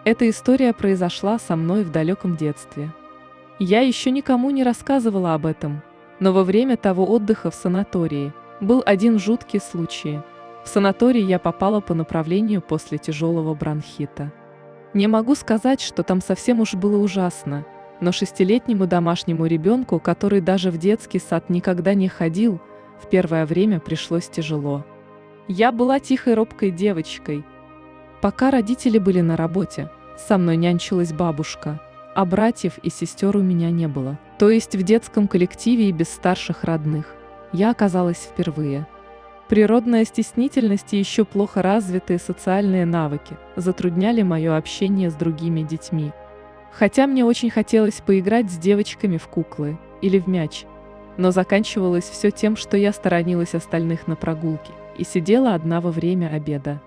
Эта история произошла со мной в далеком детстве. Я еще никому не рассказывала об этом, но во время того отдыха в санатории был один жуткий случай. В санаторий я попала по направлению после тяжелого бронхита. Не могу сказать, что там совсем уж было ужасно, но шестилетнему домашнему ребенку, который даже в детский сад никогда не ходил, в первое время пришлось тяжело. Я была тихой робкой девочкой. Пока родители были на работе, со мной нянчилась бабушка, а братьев и сестер у меня не было. То есть в детском коллективе и без старших родных я оказалась впервые. Природная стеснительность и еще плохо развитые социальные навыки затрудняли мое общение с другими детьми. Хотя мне очень хотелось поиграть с девочками в куклы или в мяч, но заканчивалось все тем, что я сторонилась остальных на прогулке и сидела одна во время обеда.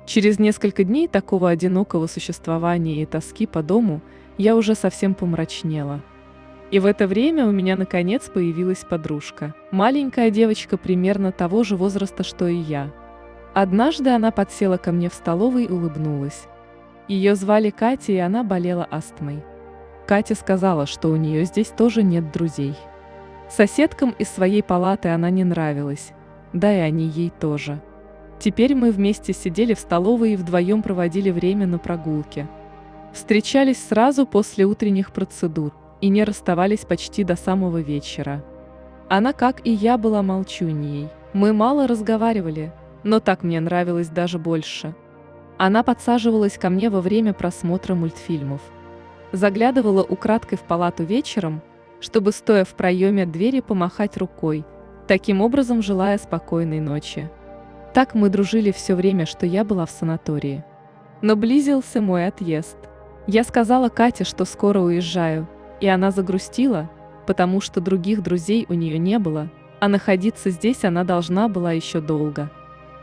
Через несколько дней такого одинокого существования и тоски по дому я уже совсем помрачнела. И в это время у меня наконец появилась подружка, маленькая девочка примерно того же возраста, что и я. Однажды она подсела ко мне в столовой и улыбнулась. Ее звали Катя, и она болела астмой. Катя сказала, что у нее здесь тоже нет друзей. Соседкам из своей палаты она не нравилась, да и они ей тоже. Теперь мы вместе сидели в столовой и вдвоем проводили время на прогулке. Встречались сразу после утренних процедур и не расставались почти до самого вечера. Она, как и я, была молчуньей. Мы мало разговаривали, но так мне нравилось даже больше. Она подсаживалась ко мне во время просмотра мультфильмов. Заглядывала украдкой в палату вечером, чтобы, стоя в проеме двери, помахать рукой, таким образом желая спокойной ночи. Так мы дружили все время, что я была в санатории. Но близился мой отъезд. Я сказала Кате, что скоро уезжаю, и она загрустила, потому что других друзей у нее не было, а находиться здесь она должна была еще долго.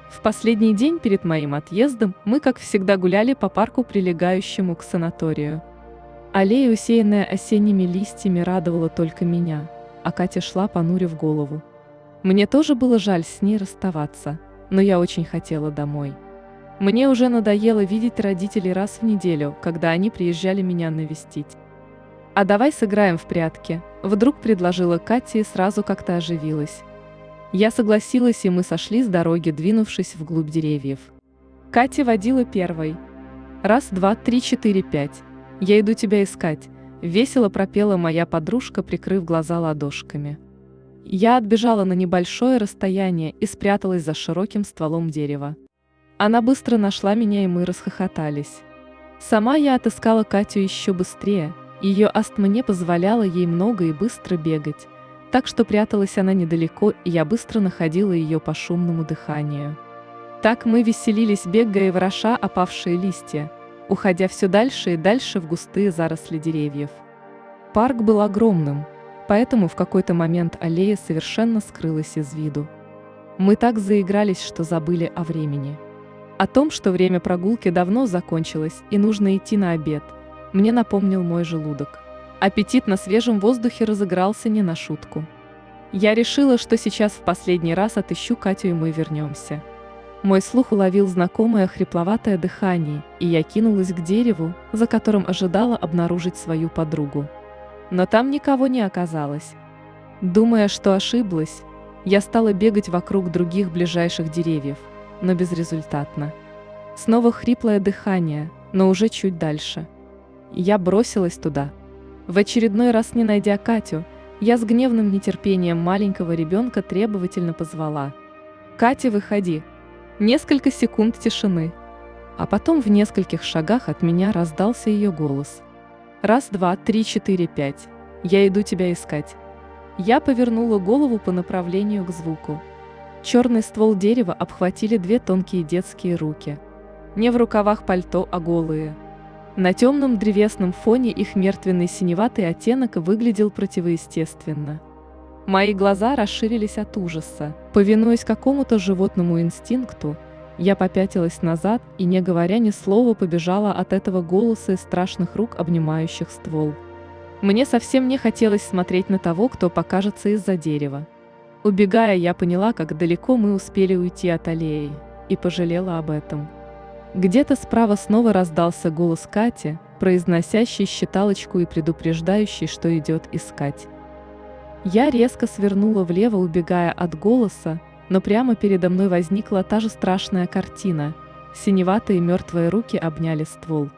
В последний день перед моим отъездом мы, как всегда, гуляли по парку, прилегающему к санаторию. Аллея, усеянная осенними листьями, радовала только меня, а Катя шла, понурив голову. Мне тоже было жаль с ней расставаться, но я очень хотела домой. Мне уже надоело видеть родителей раз в неделю, когда они приезжали меня навестить. «А давай сыграем в прятки», – вдруг предложила Катя и сразу как-то оживилась. Я согласилась, и мы сошли с дороги, двинувшись вглубь деревьев. Катя водила первой. «Раз, два, три, четыре, пять. Я иду тебя искать», – весело пропела моя подружка, прикрыв глаза ладошками. Я отбежала на небольшое расстояние и спряталась за широким стволом дерева. Она быстро нашла меня, и мы расхохотались. Сама я отыскала Катю еще быстрее. Ее астма не позволяла ей много и быстро бегать, так что пряталась она недалеко, и я быстро находила ее по шумному дыханию. Так мы веселились, бегая и вороша опавшие листья, уходя все дальше и дальше в густые заросли деревьев. Парк был огромным, поэтому в какой-то момент аллея совершенно скрылась из виду. Мы так заигрались, что забыли о времени. О том, что время прогулки давно закончилось и нужно идти на обед, мне напомнил мой желудок. Аппетит на свежем воздухе разыгрался не на шутку. Я решила, что сейчас в последний раз отыщу Катю, и мы вернемся. Мой слух уловил знакомое хрипловатое дыхание, и я кинулась к дереву, за которым ожидала обнаружить свою подругу. Но там никого не оказалось. Думая, что ошиблась, я стала бегать вокруг других ближайших деревьев, но безрезультатно. Снова хриплое дыхание, но уже чуть дальше. Я бросилась туда. В очередной раз, не найдя Катю, я с гневным нетерпением маленького ребенка требовательно позвала: «Катя, выходи!» Несколько секунд тишины. А потом в нескольких шагах от меня раздался ее голос. «Раз, два, три, четыре, пять. Я иду тебя искать». Я повернула голову по направлению к звуку. Черный ствол дерева обхватили две тонкие детские руки. Не в рукавах пальто, а голые. На темном древесном фоне их мертвенный синеватый оттенок выглядел противоестественно. Мои глаза расширились от ужаса. Повинуясь какому-то животному инстинкту, я попятилась назад и, не говоря ни слова, побежала от этого голоса и страшных рук, обнимающих ствол. Мне совсем не хотелось смотреть на того, кто покажется из-за дерева. Убегая, я поняла, как далеко мы успели уйти от аллеи, и пожалела об этом. Где-то справа снова раздался голос Кати, произносящий считалочку и предупреждающий, что идет искать. Я резко свернула влево, убегая от голоса, но прямо передо мной возникла та же страшная картина. Синеватые мертвые руки обняли ствол.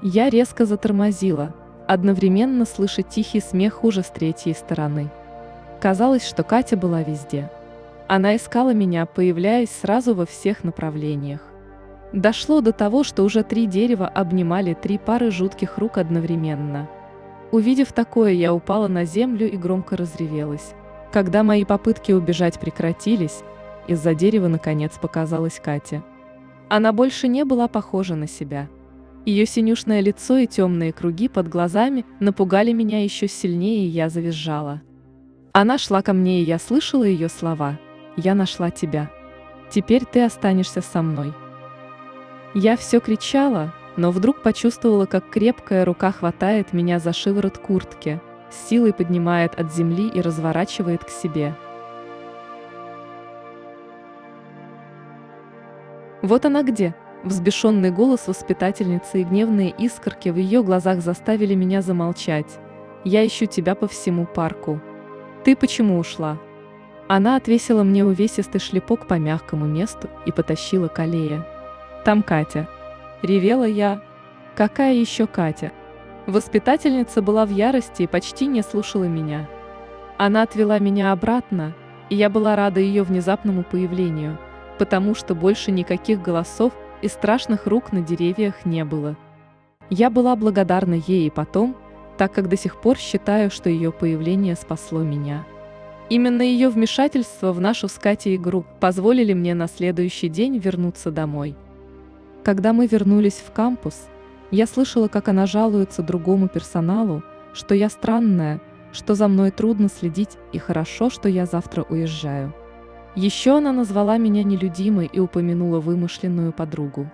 Я резко затормозила, одновременно слыша тихий смех уже с третьей стороны. Казалось, что Катя была везде. Она искала меня, появляясь сразу во всех направлениях. Дошло до того, что уже 3 дерева обнимали 3 пары жутких рук одновременно. Увидев такое, я упала на землю и громко разревелась. Когда мои попытки убежать прекратились, из-за дерева наконец показалась Катя. Она больше не была похожа на себя. Ее синюшное лицо и темные круги под глазами напугали меня еще сильнее, и я завизжала. Она шла ко мне, и я слышала ее слова: «Я нашла тебя. Теперь ты останешься со мной». Я все кричала, но вдруг почувствовала, как крепкая рука хватает меня за шиворот куртки, с силой поднимает от земли и разворачивает к себе. «Вот она где!» Взбешенный голос воспитательницы и гневные искорки в ее глазах заставили меня замолчать. «Я ищу тебя по всему парку. Ты почему ушла?» Она отвесила мне увесистый шлепок по мягкому месту и потащила к аллее. «Там Катя!» Ревела я. «Какая еще Катя?» Воспитательница была в ярости и почти не слушала меня. Она отвела меня обратно, и я была рада ее внезапному появлению, потому что больше никаких голосов и страшных рук на деревьях не было. Я была благодарна ей и потом, так как до сих пор считаю, что ее появление спасло меня. Именно ее вмешательство в нашу с Катей игру позволили мне на следующий день вернуться домой. Когда мы вернулись в кампус, я слышала, как она жалуется другому персоналу, что я странная, что за мной трудно следить и хорошо, что я завтра уезжаю. Еще она назвала меня нелюдимой и упомянула вымышленную подругу.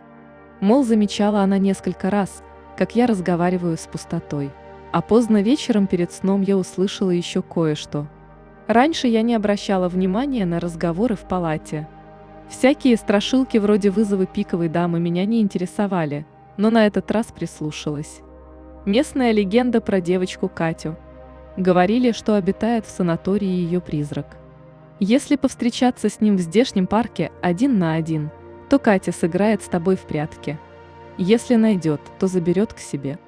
Мол, замечала она несколько раз, как я разговариваю с пустотой. А поздно вечером перед сном я услышала еще кое-что. Раньше я не обращала внимания на разговоры в палате. Всякие страшилки вроде вызова пиковой дамы меня не интересовали, но на этот раз прислушалась. Местная легенда про девочку Катю. Говорили, что обитает в санатории ее призрак. Если повстречаться с ним в здешнем парке 1 на 1, то Катя сыграет с тобой в прятки. Если найдет, то заберет к себе.